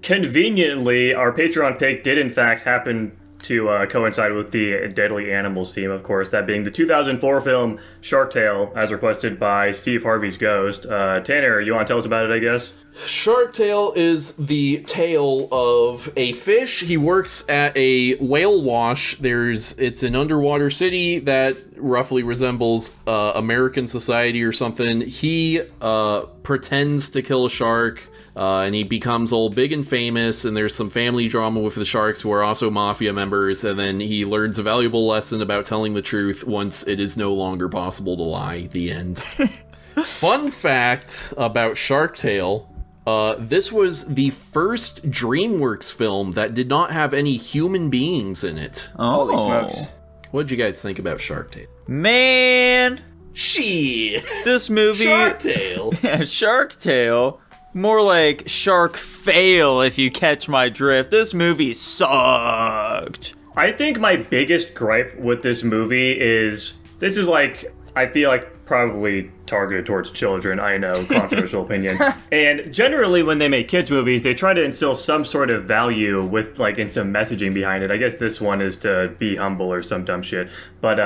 conveniently, our Patreon pick did in fact happen to coincide with the Deadly Animals theme, of course, that being the 2004 film Shark Tale, as requested by Steve Harvey's Ghost. Tanner, you want to tell us about it, I guess? Shark Tale is the tale of a fish. He works at a whale wash. It's an underwater city that roughly resembles American society or something. He pretends to kill a shark. And he becomes all big and famous, and there's some family drama with the sharks who are also mafia members, and then he learns a valuable lesson about telling the truth once it is no longer possible to lie. The end. Fun fact about Shark Tale, this was the first DreamWorks film that did not have any human beings in it. Oh. Holy smokes. What'd you guys think about Shark Tale? Man! Shit! This movie... Shark Tale! Yeah, Shark Tale... More like Shark Fail, if you catch my drift. This movie sucked. I think my biggest gripe with this movie is, this is like, I feel like probably targeted towards children, I know, controversial opinion. And generally when they make kids movies, they try to instill some sort of value with like, and some messaging behind it. I guess this one is to be humble or some dumb shit. But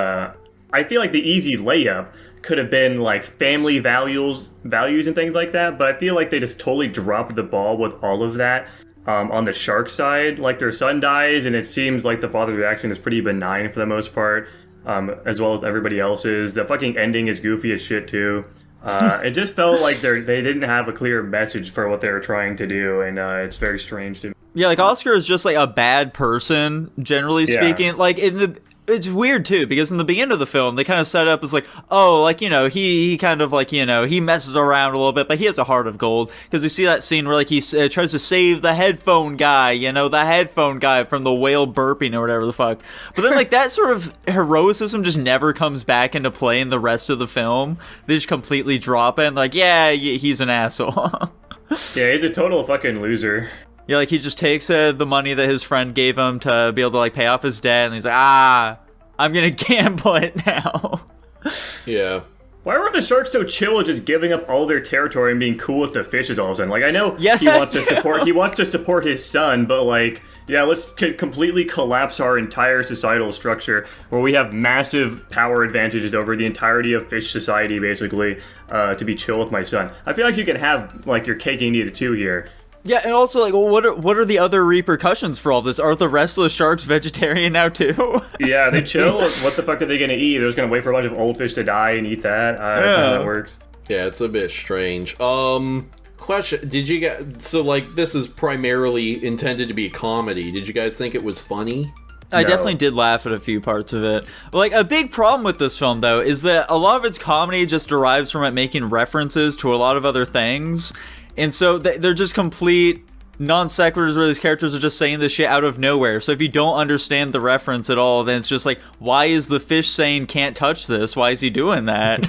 I feel like the easy layup could have been like family values and things like that, but I feel like they just totally dropped the ball with all of that. On the shark side, like their son dies, and it seems like the father's reaction is pretty benign for the most part, as well as everybody else's. The fucking ending is goofy as shit too. It just felt like they didn't have a clear message for what they were trying to do, and it's very strange to me. Yeah, like Oscar is just like a bad person, generally speaking. Like it's weird too, because in the beginning of the film, they kind of set up as like, oh, like, you know, he kind of like, you know, he messes around a little bit, but he has a heart of gold. Because we see that scene where like he tries to save the headphone guy, you know, the headphone guy from the whale burping or whatever the fuck. But then like that sort of heroicism just never comes back into play in the rest of the film. They just completely drop it and like, yeah, he's an asshole. Yeah, he's a total fucking loser. Yeah, like he just takes the money that his friend gave him to be able to like pay off his debt, and he's like, I'm gonna gamble it now. Yeah. Why were the sharks so chill with just giving up all their territory and being cool with the fishes all of a sudden? Like, I know he wants to support his son, but like, yeah, let's completely collapse our entire societal structure where we have massive power advantages over the entirety of fish society, basically, to be chill with my son. I feel like you can have like your cake and eat it too here. Yeah, and also, like, what are the other repercussions for all this? Are the rest of the sharks vegetarian now, too? Yeah, they chill. What the fuck are they going to eat? They're just going to wait for a bunch of old fish to die and eat that? That's not how that works. Yeah, it's a bit strange. Question, did you guys... So, like, this is primarily intended to be a comedy. Did you guys think it was funny? I definitely did laugh at a few parts of it. Like, a big problem with this film, though, is that a lot of its comedy just derives from it making references to a lot of other things. And so they're just complete non sequiturs where these characters are just saying this shit out of nowhere. So if you don't understand the reference at all, then it's just like, why is the fish saying can't touch this? Why is he doing that?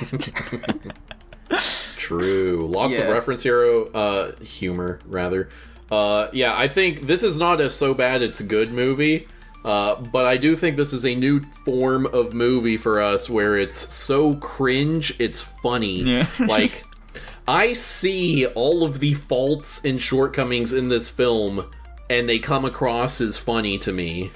True. Lots of reference humor, rather. Yeah, I think this is not a so bad it's good movie. But I do think this is a new form of movie for us where it's so cringe, it's funny. Yeah. Like... I see all of the faults and shortcomings in this film, and they come across as funny to me.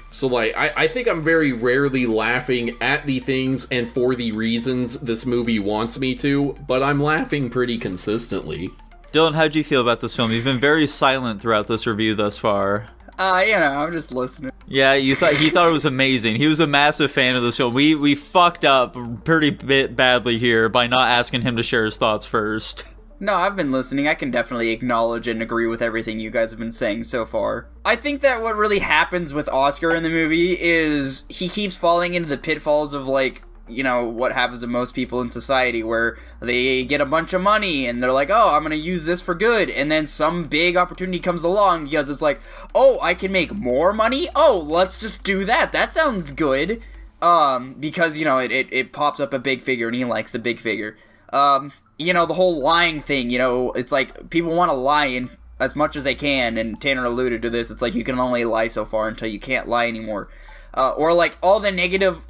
So, like, I think I'm very rarely laughing at the things and for the reasons this movie wants me to, but I'm laughing pretty consistently. Dylan, how'd you feel about this film? You've been very silent throughout this review thus far. I'm just listening. Yeah, he thought it was amazing. He was a massive fan of this film. We fucked up pretty badly here by not asking him to share his thoughts first. No, I've been listening. I can definitely acknowledge and agree with everything you guys have been saying so far. I think that what really happens with Oscar in the movie is he keeps falling into the pitfalls of, like, you know, what happens to most people in society, where they get a bunch of money and they're like, oh, I'm gonna use this for good, and then some big opportunity comes along because it's like, oh, I can make more money? Oh, let's just do that. That sounds good. Because, you know, it pops up a big figure and he likes the big figure. You know, the whole lying thing, you know, it's like people want to lie in as much as they can, and Tanner alluded to this. It's like you can only lie so far until you can't lie anymore. or like all the negative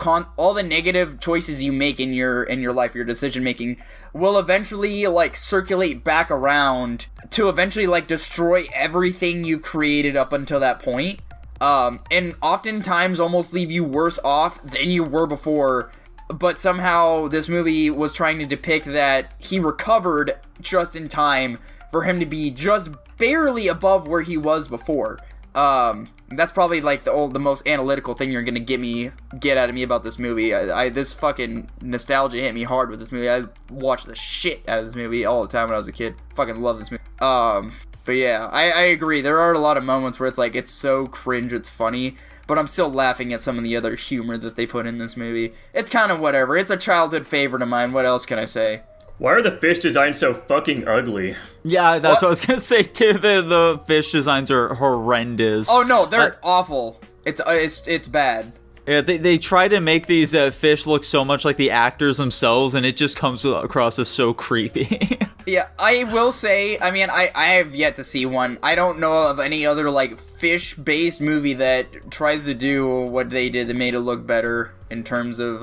choices you make in your life, your decision making, will eventually like circulate back around to eventually like destroy everything you've created up until that point. And oftentimes almost leave you worse off than you were before. But somehow this movie was trying to depict that he recovered just in time for him to be just barely above where he was before. That's probably like the most analytical thing you're gonna get out of me about this movie. This fucking nostalgia hit me hard with this movie. I watched the shit out of this movie all the time when I was a kid. Fucking love this movie. But yeah, I agree. There are a lot of moments where it's like, it's so cringe, it's funny, but I'm still laughing at some of the other humor that they put in this movie. It's kind of whatever. It's a childhood favorite of mine. What else can I say? Why are the fish designs so fucking ugly? Yeah, that's what I was gonna say too. The fish designs are horrendous. Oh no, they're awful. It's bad. Yeah, they try to make these fish look so much like the actors themselves, and it just comes across as so creepy. Yeah, I will say, I mean, I have yet to see one. I don't know of any other, like, fish-based movie that tries to do what they did that made it look better in terms of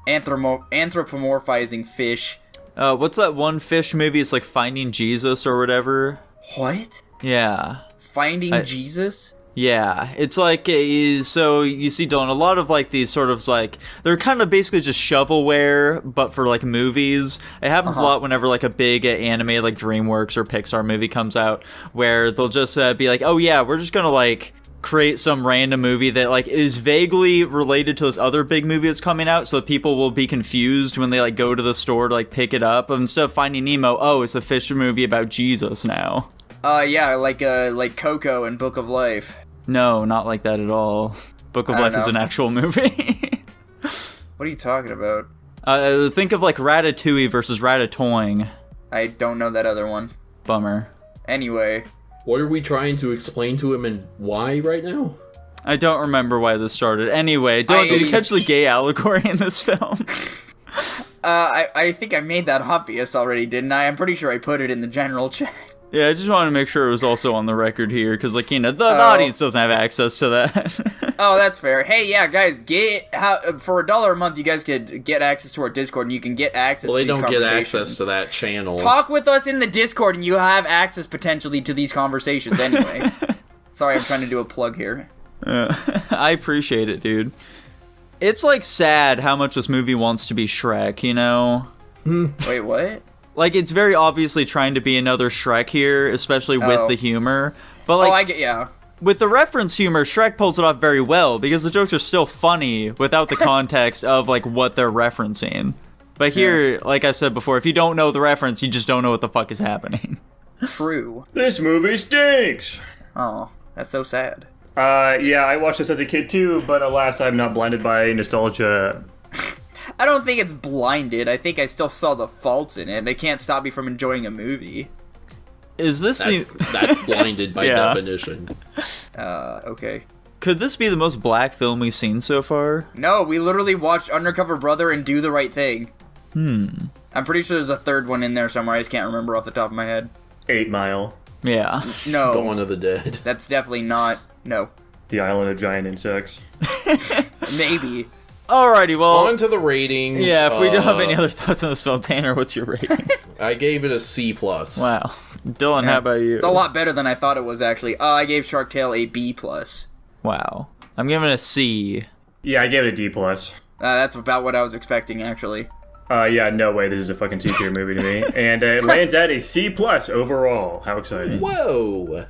anthropomorphizing fish. What's that one fish movie? It's like Finding Jesus or whatever. What? Yeah. Finding Jesus? Yeah, it's like so you see, Dylan, a lot of like these sort of like, they're kind of basically just shovelware, but for like movies. It happens a lot whenever like a big anime like DreamWorks or Pixar movie comes out, where they'll just be like, oh yeah, we're just gonna like create some random movie that like is vaguely related to this other big movie that's coming out, so that people will be confused when they like go to the store to like pick it up. Instead of Finding Nemo, oh, it's a fish movie about Jesus now. Yeah, like Coco and Book of Life. No, not like that at all. Book of Life is an actual movie. What are you talking about? Think of like Ratatouille versus Ratatouille. I don't know that other one. Bummer. Anyway. What are we trying to explain to him and why right now? I don't remember why this started. Anyway, did you catch the gay allegory in this film? I think I made that obvious already, didn't I? I'm pretty sure I put it in the general chat. Yeah, I just wanted to make sure it was also on the record here, because, like, you know, the audience doesn't have access to that. Oh, that's fair. Hey, yeah, guys, for $1 a month, you guys could get access to our Discord, and you can get access to these conversations. Well, they don't get access to that channel. Talk with us in the Discord, and you have access, potentially, to these conversations anyway. Sorry, I'm trying to do a plug here. I appreciate it, dude. It's, like, sad how much this movie wants to be Shrek, you know? Wait, what? Like, it's very obviously trying to be another Shrek here, especially with the humor. But, like, yeah. With the reference humor, Shrek pulls it off very well, because the jokes are still funny without the context of, like, what they're referencing. But here, like I said before, if you don't know the reference, you just don't know what the fuck is happening. True. This movie stinks! Oh, that's so sad. Yeah, I watched this as a kid too, but alas, I'm not blinded by nostalgia. I don't think it's blinded. I think I still saw the faults in it. It can't stop me from enjoying a movie. Is this... That's blinded by definition. Okay. Could this be the most black film we've seen so far? No, we literally watched Undercover Brother and Do the Right Thing. I'm pretty sure there's a third one in there somewhere. I just can't remember off the top of my head. 8 Mile. Yeah. No. Dawn of the Dead. That's definitely not... No. The Island of Giant Insects. Maybe. Alrighty, well... On to the ratings. Yeah, if we don't have any other thoughts on this film, Tanner, what's your rating? I gave it a C+. Wow. Dylan, how about you? It's a lot better than I thought it was, actually. I gave Shark Tale a B+. Wow. I'm giving it a C. Yeah, I gave it a D+. That's about what I was expecting, actually. Yeah, no way, this is a fucking C-tier movie to me. And it lands at a C+ overall. How exciting. Whoa!